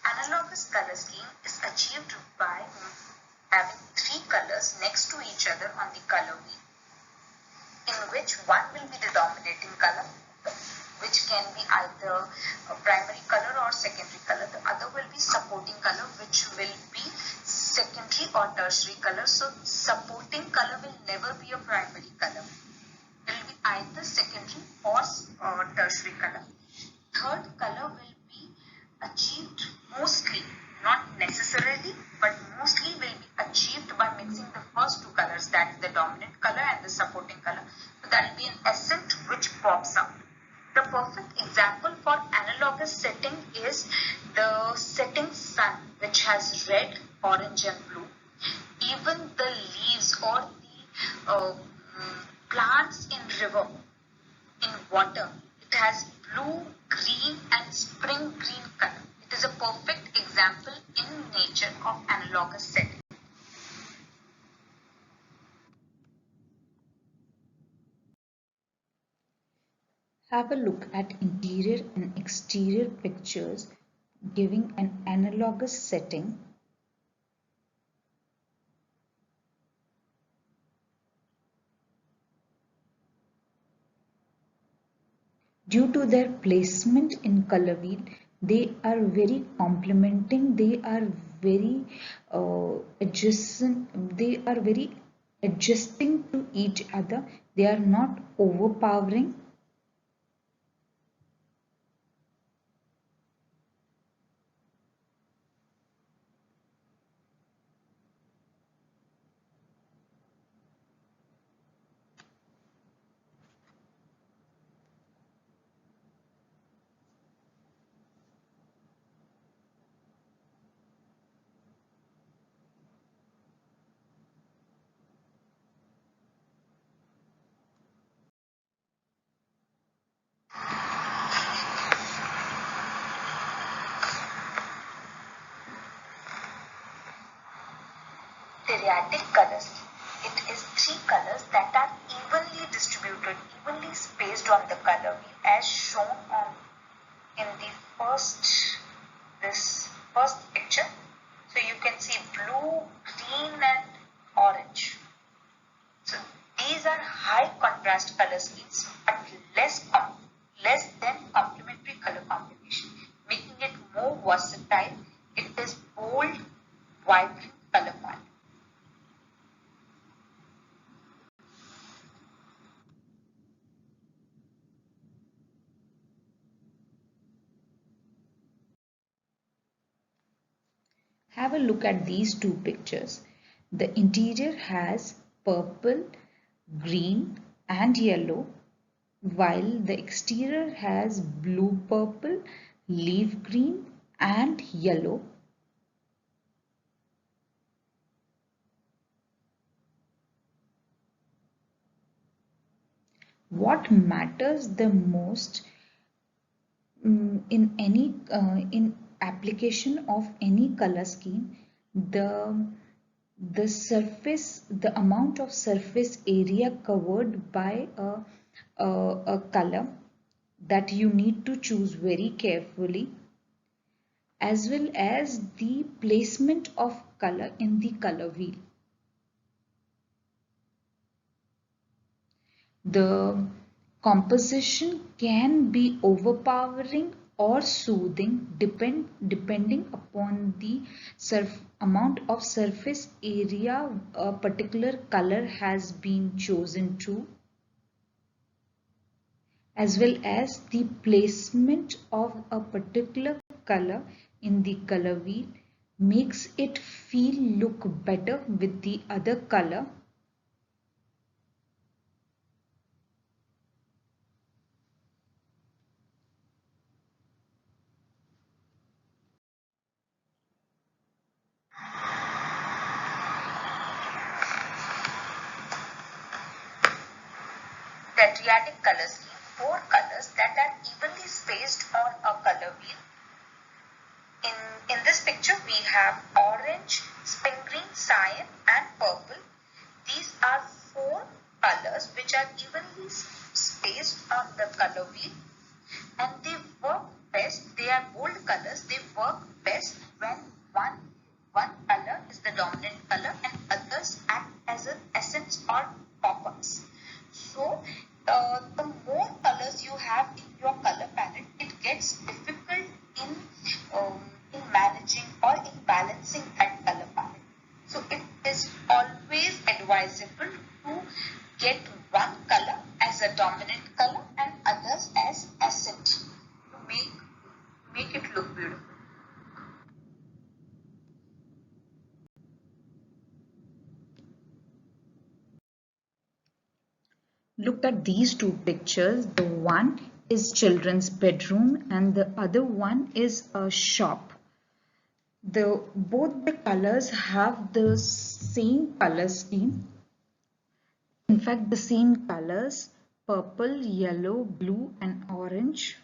Analogous color scheme is achieved by having three colors next to each other on the color wheel, in which one will be the dominating color, which can be either a primary color or secondary color. The other will be supporting color, which will be secondary or tertiary color. So supporting color will never be a primary color. It will be either secondary or tertiary color. Third color will be achieved mostly, not necessarily, but mostly will be achieved by mixing the first two colors, that is the dominant color and the supporting color. So that will be an accent which pops out. The perfect example for analogous setting is the setting sun, which has red, orange and blue. Even the leaves or the plants in river, in water, it has blue, green and spring green color. It is a perfect example in nature of analogous setting. Have a look at interior and exterior pictures giving an analogous setting. Due to their placement in color wheel, they are very complementing, they are very adjacent, they are very adjusting to each other, they are not overpowering. Triadic color scheme. It is three colors that are evenly distributed, evenly spaced on the color wheel as shown on in the this first picture. So you can see blue, green and orange. So these are high contrast color schemes but less than complementary color combination, making it more versatile. It is bold, vibrant color palette. Have a look at these two pictures. The interior has purple, green and yellow, while the exterior has blue purple, leaf green and yellow. What matters the most in any in application of any color scheme, the the amount of surface area covered by a color that you need to choose very carefully, as well as the placement of color in the color wheel. The composition can be overpowering or soothing depending upon the amount of surface area a particular color has been chosen to, as well as the placement of a particular color in the color wheel makes it feel look better with the other color. The Triadic color scheme, four colors that are evenly spaced on a color wheel. In this picture, we have orange, spring green, cyan and purple. These are four colors which are evenly spaced on the color wheel, and they work best. They are bold colors. They work best when one color is the dominant color and others act as an essence or pop-ups. So the more colors you have in your color palette, it gets difficult in in managing or in balancing that color palette. So it is always advisable to get one color as a dominant color and others as accent to make it look beautiful. Look at these two pictures. The one is children's bedroom and the other one is a shop. Both the colors have the same color scheme. In fact, the same colors: purple, yellow, blue and orange.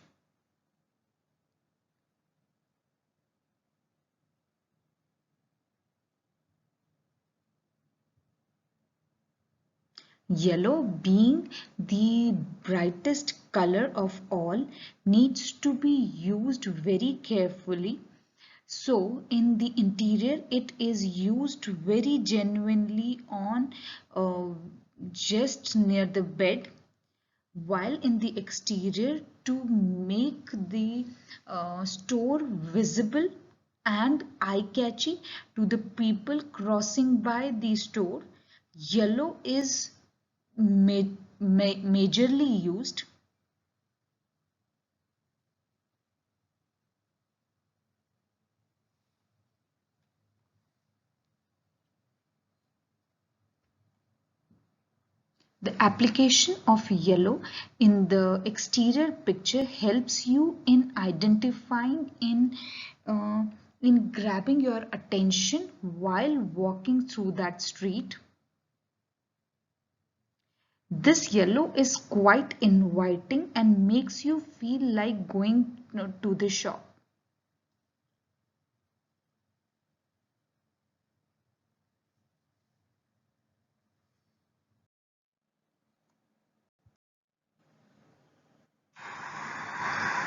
Yellow, being the brightest color of all, needs to be used very carefully. So in the interior, it is used very genuinely on uh, just near the bed, while in the exterior, to make the store visible and eye-catchy to the people crossing by the store, yellow is majorly used. The application of yellow in the exterior picture helps you in identifying, in grabbing your attention while walking through that street. This yellow is quite inviting and makes you feel like going to the shop.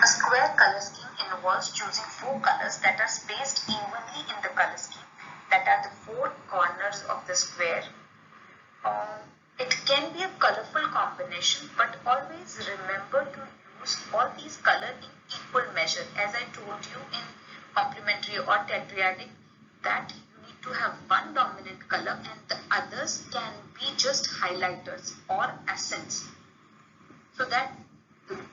A square color scheme involves choosing four colors that are spaced evenly in the color scheme, that are the four corners of the square. Um, it can be a colorful combination, but always remember to use all these colors in equal measure. As I told you in complementary or tetradic, that you need to have one dominant color and the others can be just highlighters or accents. So that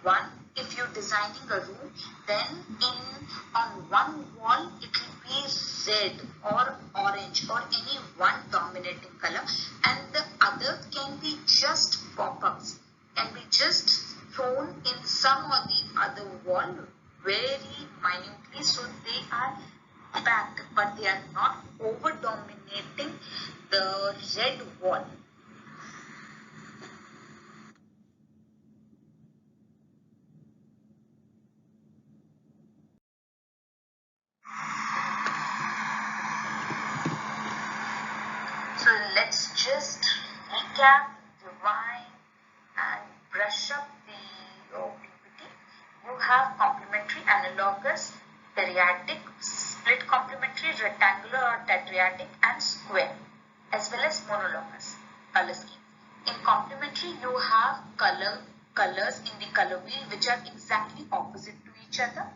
one, if you're designing a room, then in on one wall it will be red or orange or any one dominating color, and the other can be just pop-ups, can be just thrown in some or the other wall very minutely, so they are packed but they are not over dominating the red wall. recap, divine, and brush up the PPT. You have complementary, analogous, periodic, split complementary, rectangular or tetradic, and square, as well as monologous color scheme. In complementary, you have colors in the color wheel which are exactly opposite to each other.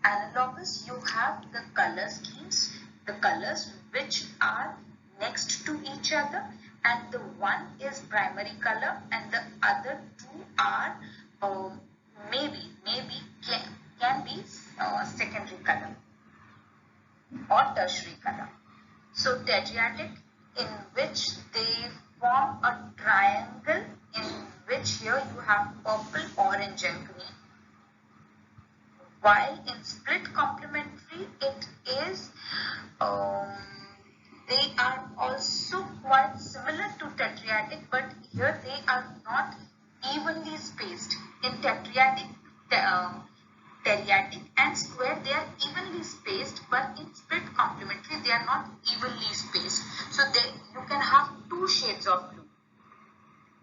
Analogous, you have the color schemes, the colors which are next to each other, and the one is primary color and the other two are maybe can be secondary color or tertiary color. So tetradic, in which they form a triangle, in which here you have purple, orange and green. While in split complementary, it is they are also quite similar to tetradic, but here they are not evenly spaced. In tetradic, teriadic and square, they are evenly spaced, but in split complementary they are not evenly spaced. So you can have two shades of blue.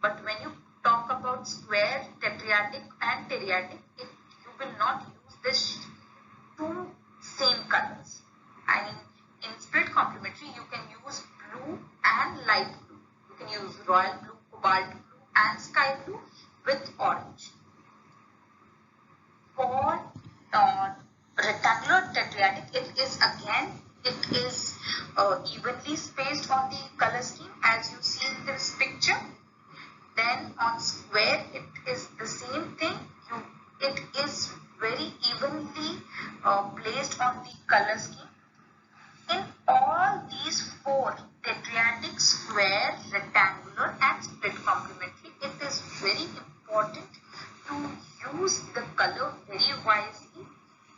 But when you talk about square, tetradic and teriadic, you will not use this two same colors. And in split complementary, you can use blue and light blue. You can use royal blue, cobalt blue and sky blue with orange. For rectangular tetradic, it is evenly spaced on the color scheme as you see in this picture. Then on square, it is the same thing. It is very evenly placed on the color scheme. In all these four, tetradic, square, rectangular and split complementary, it is very important to use the color very wisely.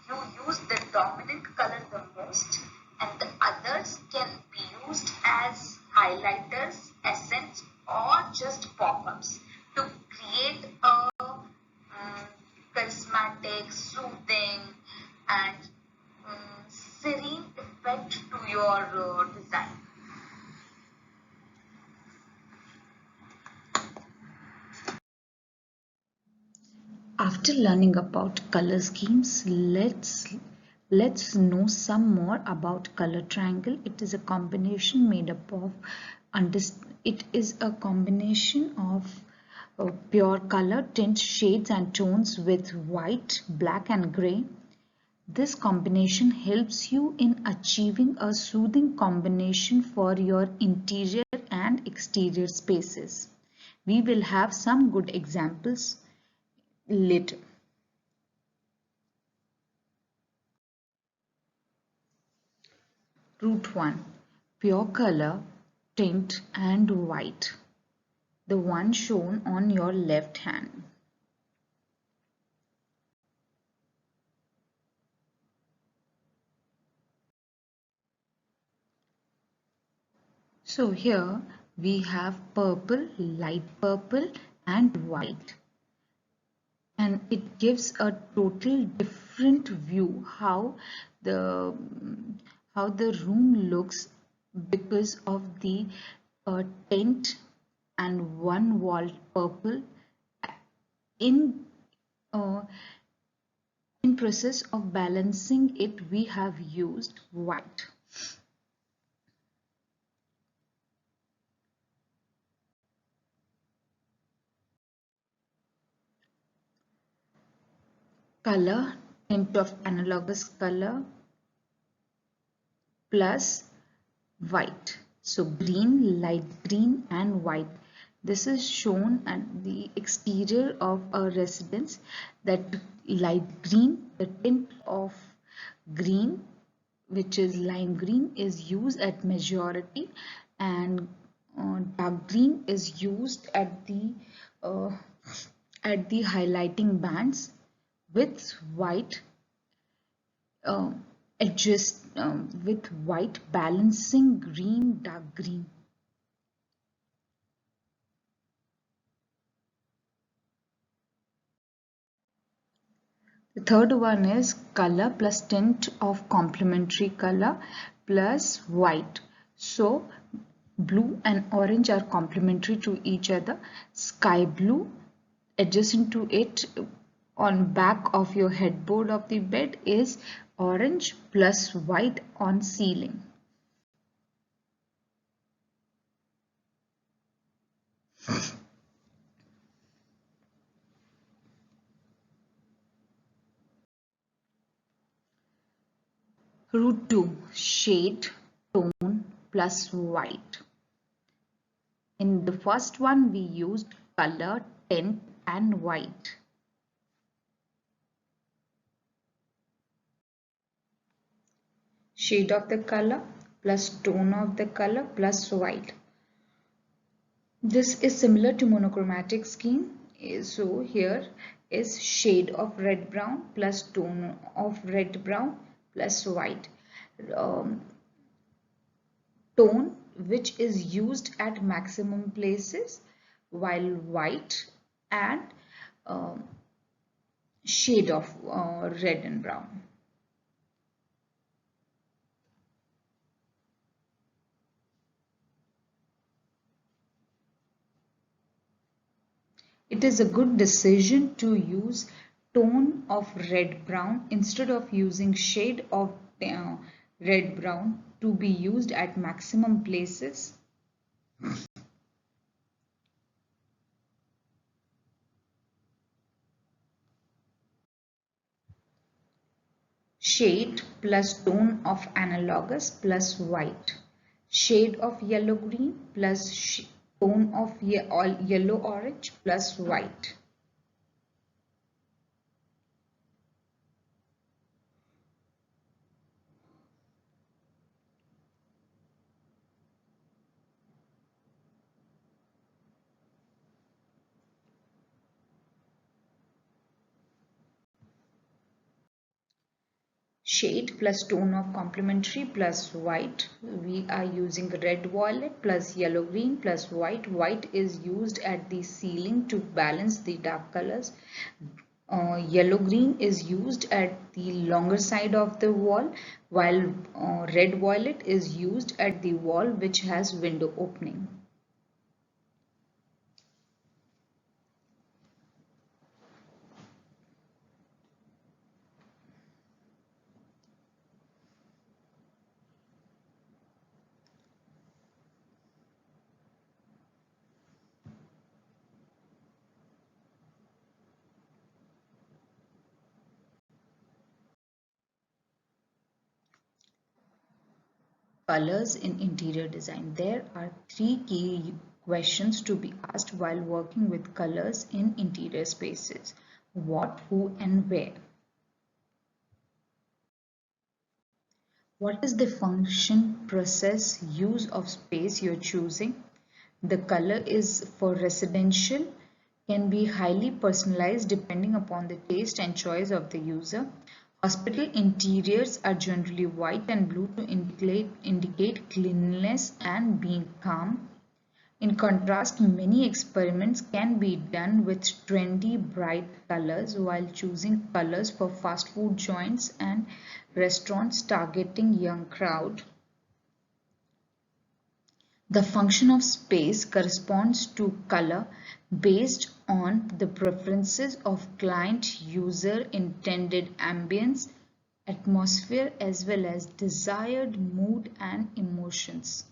You use the dominant color the most, and the others can be used as highlighters, accents or just pop-ups to create a charismatic, soothing and serene effect to your design. After learning about color schemes, let's know some more about color triangle. It is a combination made up of pure color, tints, shades and tones with white, black and gray. This combination helps you in achieving a soothing combination for your interior and exterior spaces. We will have some good examples later. Route 1. Pure color, tint and white. The one shown on your left hand. So here we have purple, light purple and white. And it gives a total different view how the room looks because of the tint and one wall purple. In process of balancing it, we have used white. Color, tint of analogous color plus white. So green, light green and white. This is shown at the exterior of a residence. That light green, the tint of green, which is lime green, is used at majority, and dark green is used at the highlighting bands, with white with white balancing green, dark green. The third one is color plus tint of complementary color plus white. So Blue and orange are complementary to each other. Sky blue adjacent to it on back of your headboard of the bed is orange plus white on ceiling. Route 2, shade, tone plus white. In the first one we used color, tint and white. Shade of the color plus tone of the color plus white. This is similar to monochromatic scheme. So here is shade of red brown plus tone of red brown plus white. Tone which is used at maximum places, while white and shade of red and brown. It is a good decision to use tone of red brown instead of using shade of red brown to be used at maximum places. Shade plus tone of analogous plus white. Shade of yellow green plus tone of yellow orange plus white. Shade plus tone of complementary plus white. We are using red violet plus yellow green plus white. White is used at the ceiling to balance the dark colors. Yellow green is used at the longer side of the wall, while red violet is used at the wall which has window opening. Colors in interior design. There are three key questions to be asked while working with colors in interior spaces. What, who and where? What is the function, process, use of space you're choosing? The color is for residential, can be highly personalized depending upon the taste and choice of the user. Hospital interiors are generally white and blue to indicate cleanliness and being calm. In contrast, many experiments can be done with trendy bright colors while choosing colors for fast food joints and restaurants targeting young crowd. The function of space corresponds to color based on the preferences of client user, intended ambience, atmosphere as well as desired mood and emotions.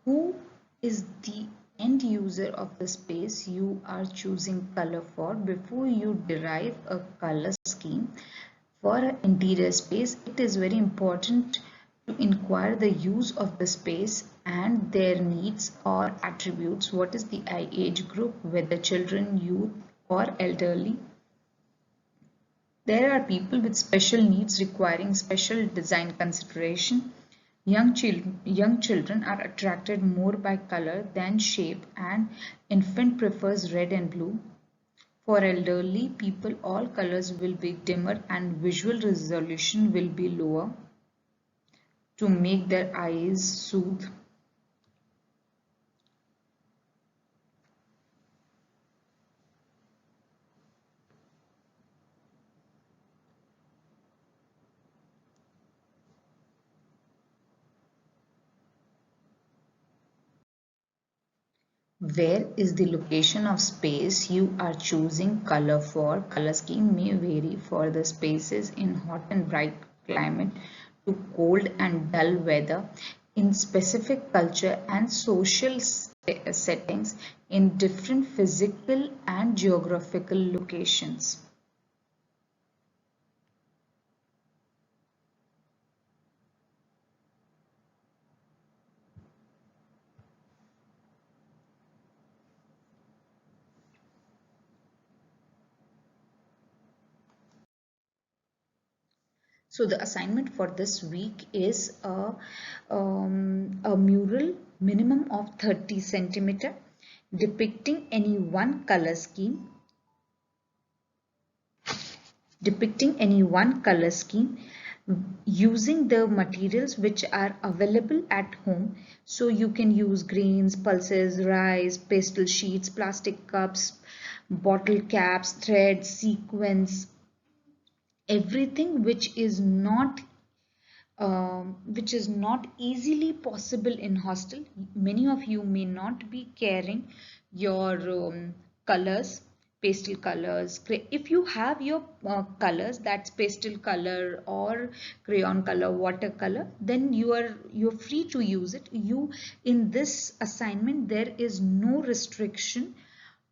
Who is the end user of the space you are choosing color for? Before you derive a color scheme for an interior space, it is very important to inquire the use of the space and their needs or attributes. What is the age group, whether children, youth or elderly? There are people with special needs requiring special design consideration. Young children are attracted more by color than shape, and infant prefers red and blue. For elderly people, all colors will be dimmer and visual resolution will be lower to make their eyes soothe. Where is the location of space you are choosing color for? Color scheme may vary for the spaces in hot and bright climate to cold and dull weather, in specific culture and social settings, in different physical and geographical locations. So the assignment for this week is a mural minimum of 30 centimeter depicting any one color scheme using the materials which are available at home. So you can use grains, pulses, rice, pastel sheets, plastic cups, bottle caps, threads, sequins, everything which is not easily possible in hostel. Many of you may not be carrying your colors, pastel colors. If you have your colors, that's pastel color or crayon color, watercolor, then you're free to use it. In this assignment there is no restriction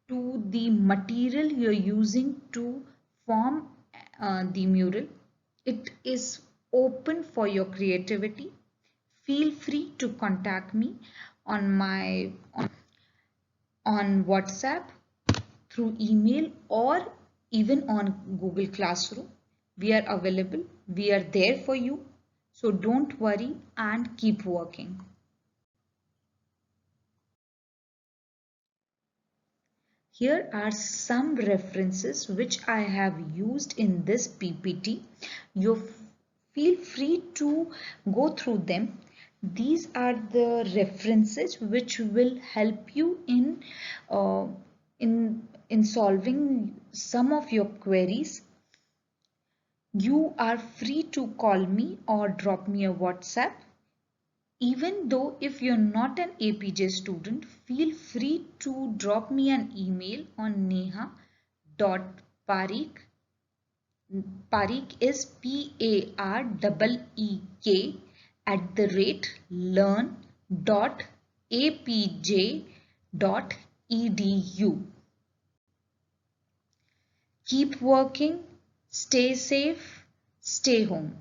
to the material you're using to form the mural. It is open for your creativity. Feel free to contact me on my on WhatsApp, through email, or even on Google Classroom. We are available. We are there for you. So don't worry and keep working. Here are some references which I have used in this PPT. You feel free to go through them. These are the references which will help you uh, in solving some of your queries. You are free to call me or drop me a WhatsApp. Even though if you're not an APJ student, feel free to drop me an email on neha.parik. Parik is PAREEK @learn.apj.edu. Keep working, stay safe, stay home.